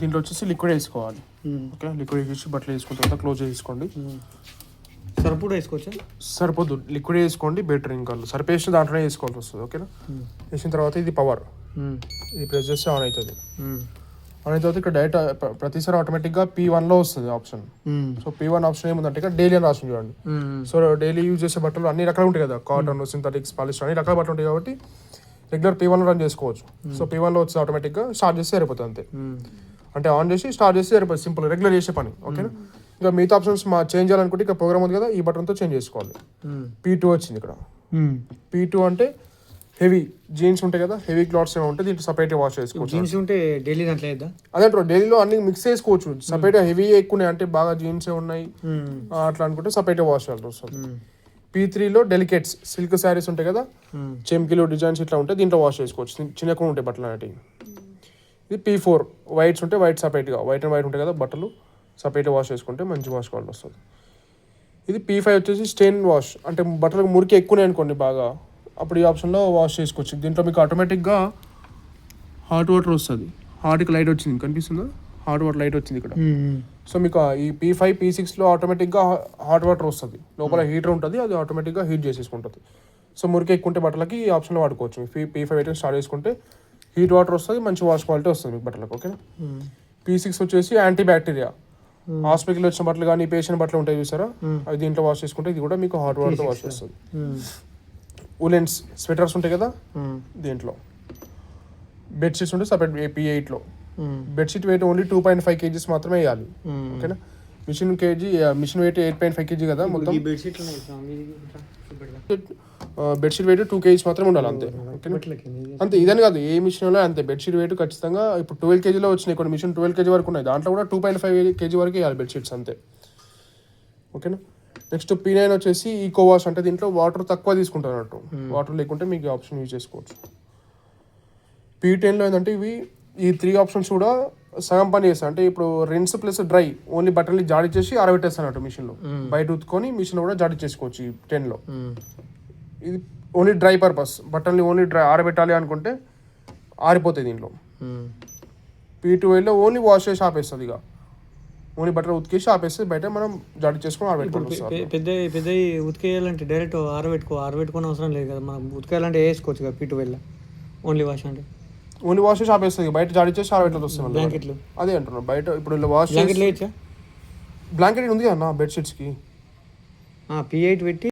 దీంట్లో వచ్చేసి లిక్విడ్ వేసుకోవాలి. ఓకే, లిక్విడ్ వేసి బట్టలు వేసుకున్న తర్వాత క్లోజ్ చేసుకోండి. సరిపడా వేసుకోవచ్చా? సరిపోద్దు, లిక్విడ్ వేసుకోండి బెటర్. ఇంకా సరిపేసి దాంట్లోనే వేసుకోవాల్సి వస్తుంది. ఓకేనా, వేసిన తర్వాత ఇది పవర్, ఇది ప్రెస్ చేస్తే ఆన్ అవుతుంది. ఆన్ అయిన తర్వాత ఇక్కడ డైరెక్ట్ ప్రతిసారి ఆటోమేటిక్గా P1లో వస్తుంది ఆప్షన్. సో P1 ఆప్షన్ ఏముందంటే ఇక్కడ డైలీ అని రాసింది చూడండి. సో డైలీ యూజ్ చేసే బట్టలు అన్ని రకాలు ఉంటాయి కదా, కాటన్, సింథటిక్స్, పాలిస్టర్ అన్ని రకాల బట్టలు ఉంటాయి కాబట్టి రెగ్యులర్ P1లో రన్ చేసుకోవచ్చు. సో P1లో వచ్చి ఆటోమేటిక్గా స్టార్ట్ చేస్తే సరిపోతుంది అంతే. అంటే ఆన్ చేసి స్టార్ట్ చేస్తే సరిపోతుంది, సింపుల్ రెగ్యులర్ చేసే పని. ఓకేనా, ఇంకా మిగతా ఆప్షన్స్ చేంజ్ చేయాలనుకుంటే ఇక్కడ ప్రోగ్రామ్ ఉంది కదా, ఈ బటన్తో చేంజ్ చేసుకోవాలి. P2 వచ్చింది ఇక్కడ. P2 అంటే హెవీ జీన్స్ ఉంటాయి కదా, హెవీ క్లాత్స్ ఏమో ఉంటాయి, దీంట్లో సపరేట్గా వాష్ చేసుకోవచ్చు. జీన్స్ ఉంటే డైలీ దాంట్లో వేద్దా? అదే డైలీలో అన్ని మిక్స్ చేసుకోవచ్చు. సపరేట్గా హెవీ ఎక్కువ అంటే బాగా జీన్స్ ఉన్నాయి అట్లా అనుకుంటే సపరేట్గా వాష్ చేయాల్సి వస్తుంది. P3లో డెలికేట్స్ సిల్క్ శారీస్ ఉంటాయి కదా, చెమ్కిలు డిజైన్స్ ఇట్లా ఉంటాయి, దీంట్లో వాష్ చేసుకోవచ్చు. చిన్నగా ఉంటాయి బట్టలు అనేవి. ఇది P4 వైట్స్ ఉంటే వైట్ సపరేట్గా, వైట్ అండ్ వైట్ ఉంటాయి కదా బట్టలు, సపరేట్గా వాష్ చేసుకుంటే మంచి వాష్ క్వాలిటీ వస్తుంది. ఇది P5 వచ్చేసి స్టెయిన్ వాష్, అంటే బట్టలకు మురికి ఎక్కువనే అనుకోండి బాగా, అప్పుడు ఈ ఆప్షన్లో వాష్ చేసుకోవచ్చు. దీంట్లో మీకు ఆటోమేటిక్గా హాట్ వాటర్ వస్తుంది. హాట్కి లైట్ వచ్చింది, కనిపిస్తుందా? హాట్ వాటర్ లైట్ వచ్చింది ఇక్కడ. సో మీకు ఈ P5 P6లో ఆటోమేటిక్గా హాట్ వాటర్ వస్తుంది, లోపల హీటర్ ఉంటుంది, అది ఆటోమేటిక్గా హీట్ చేసేసుకుంటుంది. సో మురికి ఎక్కువ ఉంటే బట్టలకి ఈ ఆప్షన్లో వాడుకోవచ్చు. P5 అయితే స్టార్ట్ చేసుకుంటే హీట్ వాటర్ వస్తుంది, మంచి వాష్ క్వాలిటీ వస్తుంది మీకు బట్టలకు. ఓకేనా, P6 వచ్చేసి యాంటీ బ్యాక్టీరియా, హాస్పిటల్ వచ్చిన బట్టలు కానీ పేషెంట్ బట్టలు ఉంటాయి చూసారా, అవి దీంట్లో వాష్ చేసుకుంటే ఇది కూడా మీకు హాట్ వాటర్తో వాష్ చేస్తుంది. ఉలెన్స్ స్వెటర్స్ ఉంటాయి కదా, దీంట్లో బెడ్షీట్స్ ఉంటే సపరేట్ P8లో. బెడ్షీట్ వెయిట్ ఓన్లీ 2.5 kgs మాత్రమే వేయాలి. ఓకేనా, మిషన్ వెయిట్ 8.5 kg కదా మొత్తం. బెడ్షీట్ వెయిట్ 2 kgs మాత్రమే ఉండాలి అంతే. అంతే, ఇదని కాదు ఏ మిషన్లో అంతే. బెడ్షీట్ వెయిట్ ఖచ్చితంగా ఇప్పుడు 12 kgలో వచ్చినాయి, కొన్ని మిషన్ 12 kg వరకు ఉన్నాయి, దాంట్లో కూడా 2.5 kg వరకు వేయాలి బెడ్షీట్స్ అంతే. ఓకేనా, నెక్స్ట్ P9 వచ్చేసి ఈకో వాష్, అంటే దీంట్లో వాటర్ తక్కువ తీసుకుంటారు అన్నట్టు, వాటర్ లేకుంటే మీకు ఆప్షన్ యూజ్ చేసుకోవచ్చు. P10లో ఏంటంటే ఈ 3 ఆప్షన్స్ కూడా సగం పని చేస్తాయి. అంటే ఇప్పుడు రిన్స్ ప్లస్ డ్రై, ఓన్లీ బట్టల్ని జాడి చేసి ఆరబెట్టేస్తాను మిషన్లో, బయట ఉతుకొని మిషన్ కూడా జాడి చేసుకోవచ్చు ఈ 10లో. ఇది ఓన్లీ డ్రై పర్పస్, బట్టల్ని ఓన్లీ ఆరబెట్టాలి అనుకుంటే ఆరిపోతాయి దీంట్లో. P12లో ఓన్లీ వాష్ చేసి ఆపేస్తుంది, ఇక ఓన్లీ బట్టలు ఉతికేసి ఆపేస్తే బయట మనం జాడి చేసుకొని ఆరబెట్టుకోవచ్చు. పెద్ద ఉతికేయాలంటే డైరెక్ట్ ఆరబెట్టుకునే అవసరం లేదు కదా, మనం ఉతికేయాలంటే వేసుకోవచ్చు కదా P12లో. ఓన్లీ వాష్ అంటే ఓన్లీ వాష్ చేసి ఆపేస్తుంది, బయట జాడి చేసి ఆరబెట్టదు వస్తుంది. బ్లాంకెట్లు అదే అంటున్నాను, బయట ఇప్పుడు వాష్ బ్లాంకెట్ బ్లాంకెట్ ఉంది కదా బెడ్షీట్స్కి P8 పెట్టి